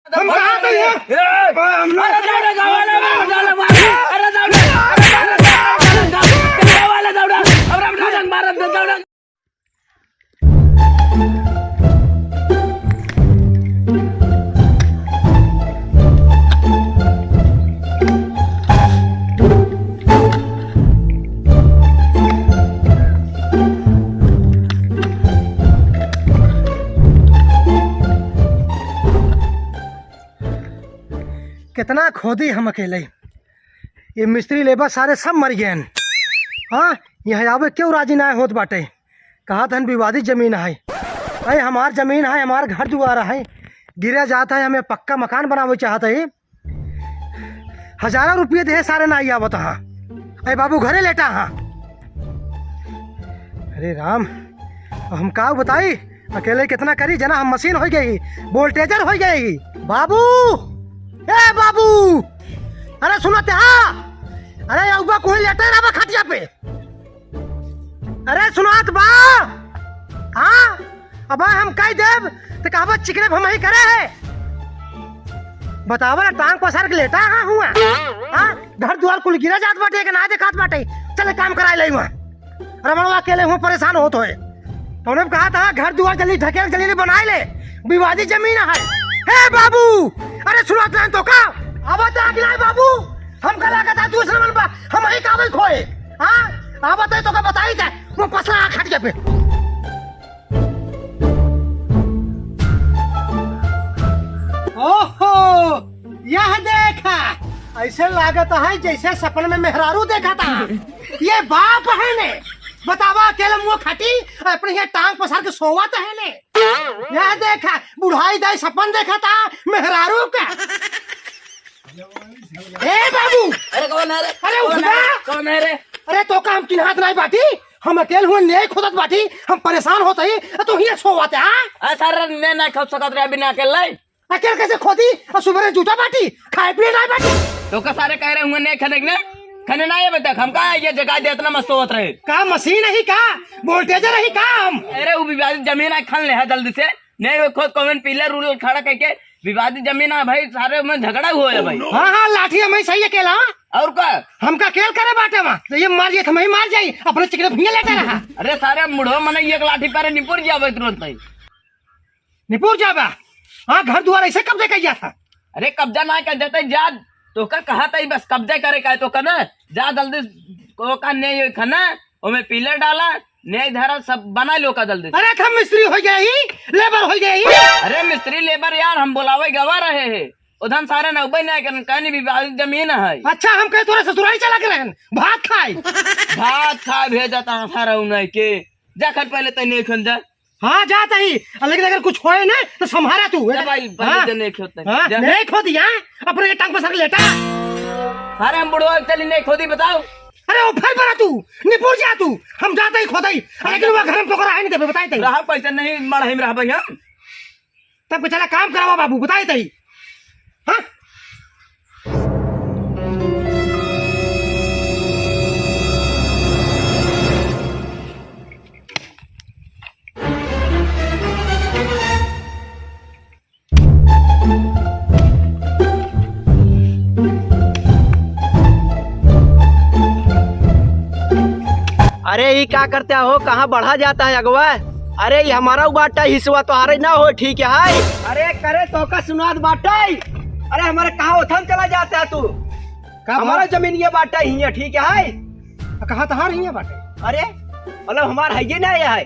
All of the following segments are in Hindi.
हम कहाँ तो कितना खोदी हम अकेले। ये मिस्त्री लेबर सारे सब मर गए। हाँ, यहाँ आवे क्यों राजी ना होत बाटे। कहा था विवादित जमीन है। अरे हमार जमीन है, हमार घर दुआरा है, गिरा जाता है, हमें पक्का मकान बनावे चाहते है। हजारों रुपये दे सारे ना आवत। हाँ अरे बाबू घरे लेटा। हाँ अरे राम, हम का बताई अकेले कितना करी जना। हम मशीन हो गई, वोल्टेजर हो गई। बाबू ए बाबू, अरे सुनते। हाँ अरे अब्बा कोई लेटे रहा खटिया पे। अरे सुनात बा। हाँ अब हम कह देव तो कहबा चिकने हम ही करे है। बतावा टांग पसार के लेटा। हाँ हुआ। हाँ घर द्वार कुल गिरा जात बाटे कि ना देखात बाटे। चले काम कराए ले वहाँ। रमणवा अकेले हूँ परेशान होत होए। तो उन्हें कहा था घर द्वार जल्दी ढकेल जल्दी बनाए ले, विवादित जमीन है। हे बाबू, अरे सुनात नहीं तो का अब आगे बाबू। हम कला का था दूसरा मन बा हम ही काबिल खोए। हाँ अब तो का बताई था वो पसला खट के पे। ओहो यह देखा, ऐसे लागत है जैसे सपने में मेहरारू देखा था। ये बाप है ने बतावा अकेले मुँह खटी अपने यहाँ टांग पसार के सोवा तो है ने। यह देखा बुढ़ाई दाई सपन देखा था मेहरारू का। ए बाबू, अरे कौन है रे? अरे उठना। कौन है रे? अरे तो का हम चिन्हात नहीं बाटी, हम अकेले हुए नहीं खोदत बाटी। हम परेशान होते ही तो ही सोवाते। हाँ सर मैं ना खा सकत रे बिना अकेले। अकेले कैसे खोदी और सुबह जूता बाटी खाए पिए नहीं बाटी। तो का सारे कह रहे होंगे नहीं खाने ने खाने ना ये बता हम का ये जगह दे इतना मस्त होत रहे। का मशीन ही का वोल्टेजर ही काम। अरे वो विवादित जमीन है खान ले है जल्दी से। नहीं खुद कमेंट पिलर रूल खड़ा करके विवादित जमीन है भाई, सारे में झगड़ा हुआ है भाई। हाँ हाँ लाठी हम सही अकेला। और का हमका खेल करे बाटे वहाँ तो ये मार जाए हमें मार जाये अपने चिकने भैया लेते रहा। अरे सारे मुढ़ो मन एक लाठी पर निपुर जावे तुरंत नहीं निपुर जावा। हाँ घर द्वार ऐसे कब्जे कर था। अरे कब्जा ना कर देते जा तो का कहा था बस कब्जा करे का तो कना जा जल्दी को का नहीं खाना ओमे पिलर डाला नहीं धरा सब बना लो का जल्दी। अरे हम मिस्त्री हो गए ही, लेबर हो गए ही। अरे मिस्त्री लेबर यार हम बुलावे गवा रहे हैं उधर सारे नौबे नहीं करन कहनी विवादित जमीन है। अच्छा हम कहे तोरा ससुराल चला के रहन भात खाए। भात खा भेजता सारा उन्हें के जा खट पहले तय नहीं खन जा। हाँ जाता ही, लेकिन अगर कुछ होए ना तो संभारा तू। भाई पहले नहीं खोदते। हाँ नहीं खोदी। हाँ अपने टांग पसार के लेटा। सारे हम बुढ़वा चली नहीं खोदी बताओ। अरे वो फिर बना तू निपुर जा तू। हम जाते ही खोदाई लेकिन वो घर में तो करा नहीं दे बताई तई। रहा पैसा नहीं मढ़ाई में रहा भैया तब को चला काम करावा बाबू बताई तई। हाँ अरे ये क्या करते हो, कहाँ बढ़ा जाता है अगवा। अरे ये हमारा बाटा हिस्सा तो हारे ना हो ठीक है। अरे करे तो का सुनात बाटा। अरे हमारे कहाँ उथम चला जाता है तू। हमारा जमीन ये बाटा ही है ठीक है। कहाँ तहार ही है बाटे। अरे मतलब हमारा है ये ना ये है।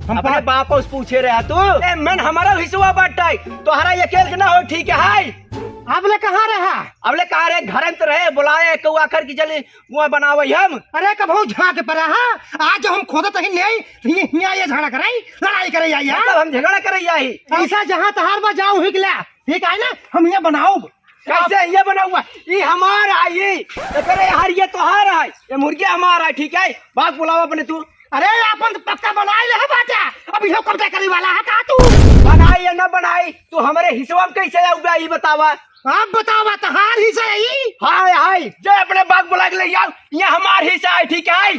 हम अपने बाप उस पूछे रहा तू मन हमारा हिस्सा बाटा तो हरा ये खेल ना हो ठीक है। आपने कहाँ रहा। अबले कहा रे घर तो रहे बुलाए कौ आखिर की चले वो बनावे हम। अरे कभू झाँक पड़ा। हाँ आज जो हम खोदत ही नहीं ये झगड़ा कराई लड़ाई करे आई। मतलब हम झगड़ा करे आई ऐसा जहाँ तहार बा जाऊँ हिकला ठीक है ना। हम ये बनाओ कैसे ये बना हुआ ये हमारा है। ये तो करे यार ये तो हार है, ये मुर्गी हमारा है ठीक है। बात बुलावा अपने तू। अरे अपन तो पक्का बनाई ले बाटा। अब यो कब्जा करे वाला है का तू। बनाई या न बनाई तू हमारे हिस्सा में कैसे आऊगा ये बतावा। आप बतावा तहार हिस्सा है। हाय हाय जो अपने बाग बुला के ले जाओ ये हमारा हिस्सा है ठीक है।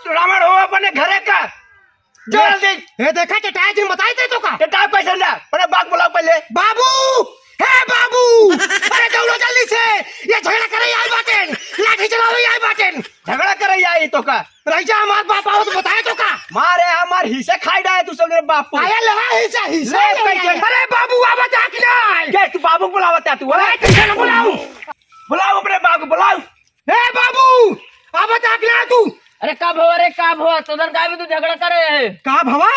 तो रावण हो अपने घरे का जल्दी। ये देखा चटाई जी बताई थे तो का टाइम पैसा ना अपने बाग बुलाओ पहले। बाबू हे ये झगड़ा करे आई बाटेन, लाठी चलावे आई बाटेन। झगड़ा करे आई तो का रईजा हमार बाप आओ तो बताए तो का। मारे हमार हिस्से खाई डाले तू सब मेरे बाप को। आया लगा हिस्सा हिस्सा। ले कैसे? अरे बाबू आवा जाके ना। क्या तू बाबू को बुलावता तू? अरे कैसे न बुलाऊं? बुलाओ अपने बाप को बुलाओ। ए बाबू आवा जाके ना तू। अरे कब हो, अरे कब हो, तुधर काय में तू झगड़ा करे है? का भवा?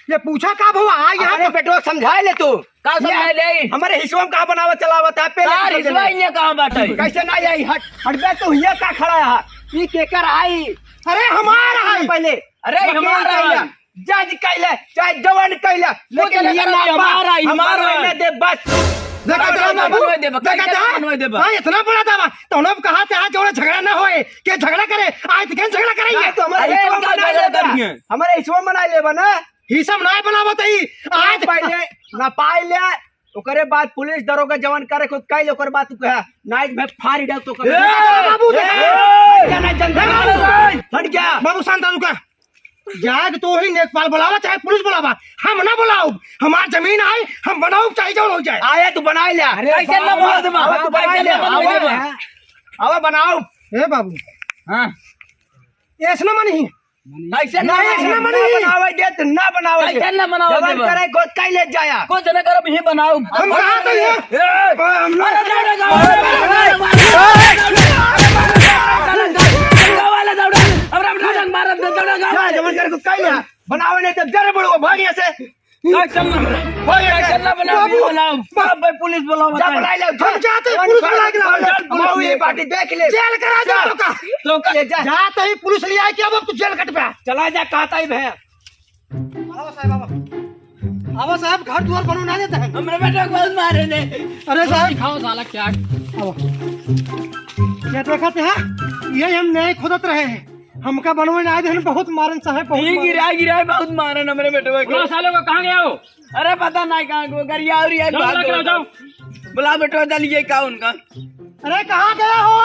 ये पूछा का भवा? आ यहाँ अरे बेटो समझाए ले तू। का समझाए ले? हमारे हिस्सों में कहाँ बनावत चलावत है पहले कार तो समझ इसवा ले। इन्हें कहाँ बाटे? कैसे ना आई हट हट बे तू ये का खड़ा है? ये केकर आई? अरे हमारा है। पहले अरे हमारा है। जज कैले चाहे जवान कैले लेकिन ये ना हमारा ही, हमारा है। रहने दे बस। देखा था बाबू, बनवाई दे बा, देखा था? बनवाई दे बा। हाँ इतना बड़ा था तो उन्होंने कहा था जो झगड़ा ना होए कि झगड़ा करे आज तो झगड़ा करेंगे तो हमारे अरे हिस्सों क्या बना झगड़ा ले करेंगे? हमारे हिस्सों बना ले बना ही सब ना बना बताई आज आज पहले ना पाई ले ओकरे बाद पुलिस दरोगा जवान करे खुद कई ओकर बाद तू कहा नाइट में फाड़ी डाल तो कर बाबू हट गया बाबू शांत रुका जाग तो ही नेकपाल बुलावा चाहे पुलिस बुलावा हम ना बुलाओ हमार जमीन आए हम बनाओ चाहे जो हो जाए आया तू बना ले कैसे ना बना दे बा? तू बना ले कैसे ना बना दे बा? आवा बनाओ ए बाबू हाँ ऐसा मन ही कैसे ना नहीं ऐसा ना नहीं। बनावे दे तो ना बनावे कैसे ना बनावे दे जवान बा? करे खुद कई ले जाया को जना कर भी बनाओ हम कहा तो ये हम लोग अरे वाला दौड़ा अब हम ढंग मार दे दौड़ा जा जवान करे खुद कई ले बनावे नहीं तो जरे बड़ो भागिया से कैसे ना बनाओ बाप भाई पुलिस बुलाओ जा बना ले हम जाते ही पुलिस बुला के लाओ। माऊ ये पार्टी देख ले जेल करा दो तो का तो का जा जाते ही पुलिस ले आए कि अब तू जेल कट पे चला जा कहता ही भैया आओ साहब आओ साहब घर द्वार बनो ना देते हैं हमरे बेटा को बहुत मारे ने अरे साहब खाओ साला क्या ये देखते हैं ये हम नए खुदत रहे हैं हमका बनवे ना आए हैं बहुत मारन साहब बहुत ये मारन। गिरा बहुत मारे हमरे बेटे को सालों को कहां गया हो अरे पता नहीं कहां को गरिया और ये जाओ बुला बेटो चलिए का उनका अरे कहाँ गया हो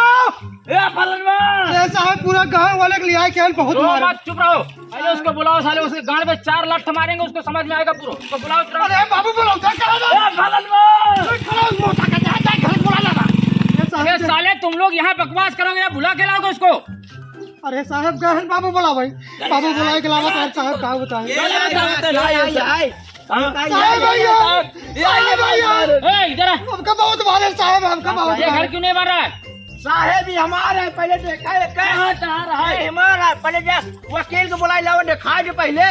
ए फलनवा अरे साहब पूरा गांव वाले के लिए आए कि बहुत मारन। चुप रहो अरे उसको बुलाओ साले उसके गांड में 4 लठ मारेंगे उसको समझ में आएगा पूरा उसको बुलाओ तुरंत। अरे बाबू बोलो क्या करो ए फलनवा खड़ा मोटा का जाए घर बुला लगा अरे साहब साले तुम लोग यहाँ बकवास करोगे या बुला के लाओगे उसको अरे साहब गहन बाबू बोला भाई बाबू बुलाए के अलावा तो साहब कहा बताए साहब भैया साहब भैया ए इधर आ। हमका बहुत मारे साहब हमका बहुत ये घर मारे। क्यों नहीं बन रहा है साहेब ही हमारा है पहले देखा है कहाँ रहा है हमारा पहले जा वकील को बुला लाओ देखा जो पहले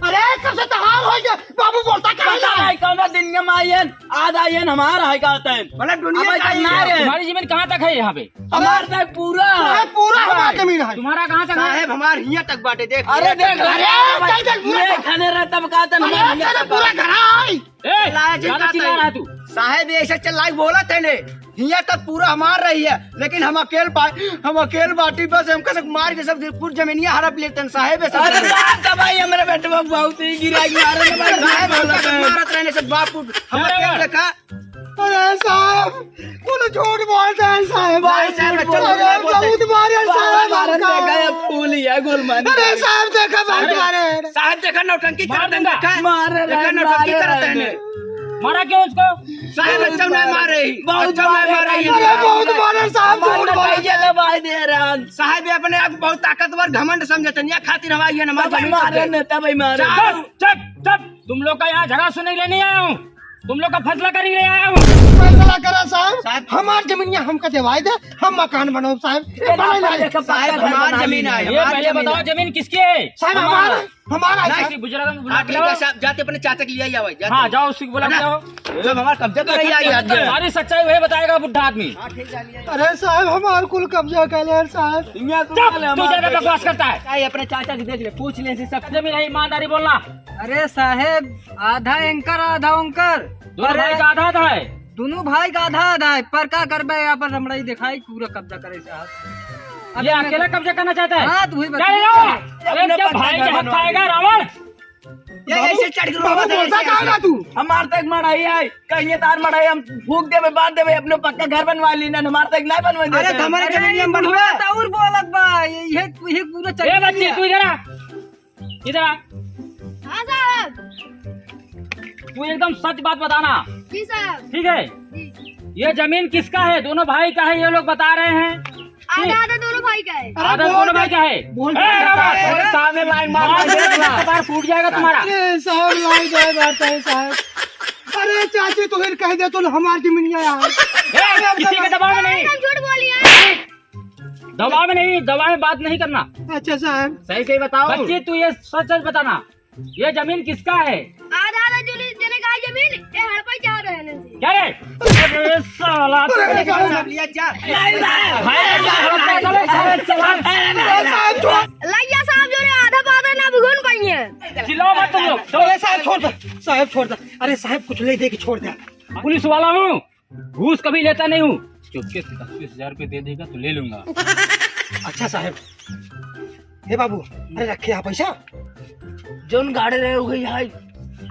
अरे कब से तहार हो गया बाबू बोलता कहाँ पता है है कौन दिन में आयन आज आयन हमारा है कहते हैं भला दुनिया अब का ही नारे। है। तुम्हारी जमीन कहाँ तक है यहाँ पे हमारा तो पूरा साहब पूरा हमारा जमीन है तुम्हारा कहाँ तक है साहेब हमारे हिया तक बाटे देख अरे देख अरे, चल, चल, पूरा ये खाने रहा तब कहते हैं अरे हमारे तेरे पूरा घर है ए लाया जी ज्यादा का चिल्ला रहा है तू साहेब ऐसे चलाई बोला थे ने हिया तक पूरा हमार रही है लेकिन हम अकेल बाटी बस हम कसक मार के सब पूरी जमीनिया हड़प लेते हैं साहेब ऐसा अरे बात तो भाई हमारे बेटे को बहुत ही गिरा के मारे ना भाई साहेब हम कसक मारत रहने से बाप को हम अकेले देखा अरे साहब कौन झूठ बोलते हैं साहब भाई साहब, चल, अरे बोलते हैं। बहुत मारे साहब मारन हमका। देखा है फूल या गुलमान अरे साहब देखा बहुत मारे साहब देखा नौटंकी मार करते हैं दूंगा। देखा मारे देखा रहे, नौटंकी मारे करते रहे। हैं मारा क्यों उसको साहब अच्छा नहीं मारे बहुत अच्छा नहीं मारे अरे बहुत मारे साहब झूठ बोलते हैं। दवाई दे रहा साहब ये अपने आप को बहुत ताकतवर घमंड समझते हैं या खातिर हमारी ये नमाज भाई मारे ने तब मारे साहब, चुप चुप तुम लोग का यहाँ झगड़ा सुनने के लिए नहीं आया हूँ तुम लोग का फैसला करने के लिए आया हूँ फैसला करा साहब हमार जमीनिया हमका दिवाई दे हम मकान बनाओ साहब ये बना लाए। साहब हमारी जमीन है ये पहले बताओ जमीन किसकी है साहब हमारा हमारा है। किसी बुजुर्ग को बुला हाँ, के ठीक है लाओ। साहब जाते अपने चाचा के लिए आई आवाज हाँ जाओ उसी को बुला के लाओ जब हमारा कब्जा कर रही आई आदमी सारी सच्चाई वही बताएगा बुढ़ा आदमी अरे साहब हमार कुल कब्जा कर ले साहब चुप तू जगह बकवास करता है आई अपने चाचा की देख ले पूछ ले से सब जमीन है ईमानदारी बोलना अरे साहेब आधा एंकर आधा ओंकर दोनों भाई का आधा आधा है दोनों भाई का आधा आधा है पर का करबे यहाँ पर रमड़ाई दिखाई पूरा कब्जा करे साहब ये अकेला कब्जा करना चाहता है हाँ, तू ही बता। क्या ये लो? अरे जब भाई के हक खाएगा रावण ये ऐसे चढ़ के बाबू बोलता कहाँ ना तू हमार तक मड़ाई है कहीं तार मड़ाई हम फूक देवे बांध देवे अपने पक्का घर बनवा ली ना हमार तक नहीं बनवा दे अरे हमारे जमीन में बनवा और बोलत बा ये पूरा ए बच्ची तू इधर आ इधर आ तू एकदम सच बात बताना, जी साहब। ठीक है? ये जमीन किसका है? दोनों भाई का है, ये लोग बता रहे हैं। आधा आधा दोनों भाई का है। आधा दोनों भाई का है। अरे सामने लाइन मार कपार फूट जाएगा तुम्हारा। अरे साहब लाई जाए बात है साहब। अरे चाची तो फिर कह दे तो हमारी जमीनिया यार। किसी के दबाव में नहीं, एकदम झूठ बोलिए। दबाव में नहीं, दबाव में बात नहीं करना। अच्छा साहब सही सही बताओ। बच्ची तू ये सच सच बताना, ये जमीन किसका है? आधा आधा जने का जमीन ये हड़पा चाह रहे हैं। क्या रे? अरे साला लैया साहब जो ने आधा पाधा ना भगोन पाइए। चिल्लाओ मत तुम लोग। अरे साहब छोड़ दे, साहब छोड़ दे। अरे साहब कुछ ले दे के छोड़ दे। पुलिस वाला हूँ, घूस कभी लेता नहीं हूँ। चुपके से 25,000 रुपये दे देगा तो ले लूंगा। अच्छा साहब। हे बाबू, अरे रखे आप पैसा। जोन गाड़ी रहे हो गई है।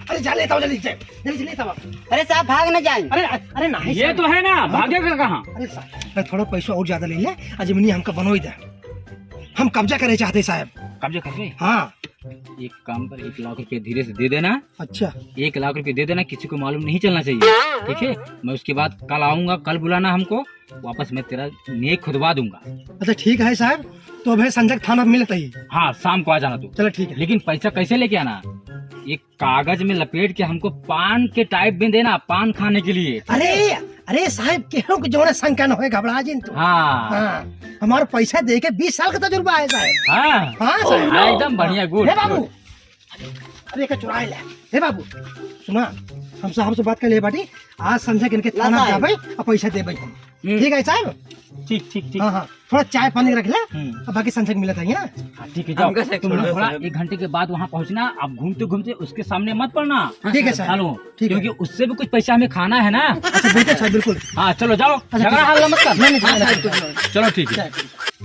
अरे जा लेता हूँ, जल्दी से जल्दी लेता हूँ। अरे साहब भाग न जाए। अरे अरे नहीं ये तो है ना, भागेगा कहाँ? अरे साहब थोड़ा पैसा और ज्यादा ले ले, जमीनी हमका बनोई दे। हम कब्जा करे चाहते साहब। कब्जा कर ले। हाँ। एक काम कर, 1 लाख रुपए धीरे से दे देना। अच्छा 1 लाख रुपए दे देना, किसी को मालूम नहीं चलना चाहिए, ठीक है? मैं उसके बाद कल आऊंगा, कल बुलाना हमको, वापस मैं तेरा नेक खुदवा दूंगा। अच्छा ठीक है साहब, तो भाई संजय थाना में मिलता ही। हाँ शाम को आ जाना तू। चलो ठीक है। लेकिन पैसा कैसे लेके आना? एक कागज में लपेट के हमको पान के टाइप में देना, पान खाने के लिए। अरे अरे साहब केहू के जो शंका न हो, घबरा जिन तू। हाँ हाँ हमारा पैसा दे के 20 साल का तजुर्बा है साहब। हाँ हाँ साहब। हाँ, एकदम बढ़िया, गुड। हे बाबू, अरे का चुराए ले। हे बाबू सुना, हम साहब से बात कर ले बाटी, आज संजय के इनके थाना जाबे और पैसा दे भाई। ठीक है साहब? ठीक ठीक ठीक। हाँ हाँ थोड़ा चाय पानी रख ले और बाकी संजय को मिला था ना। हाँ, ठीक है जाओ। तुम लोग थोड़ा 1 घंटे के बाद वहाँ पहुँचना। अब घूमते घूमते उसके सामने मत पड़ना। ठीक है साहब। चलो, ठीक है। क्योंकि उससे भी कुछ पैसा हमें खाना है ना। अच्छा बिल्कुल साहब बिल्कुल। हाँ चलो जाओ, अच्छा, झगड़ा हल्ला मत कर। नहीं, नहीं, नहीं, नहीं, नहीं, चलो ठीक है।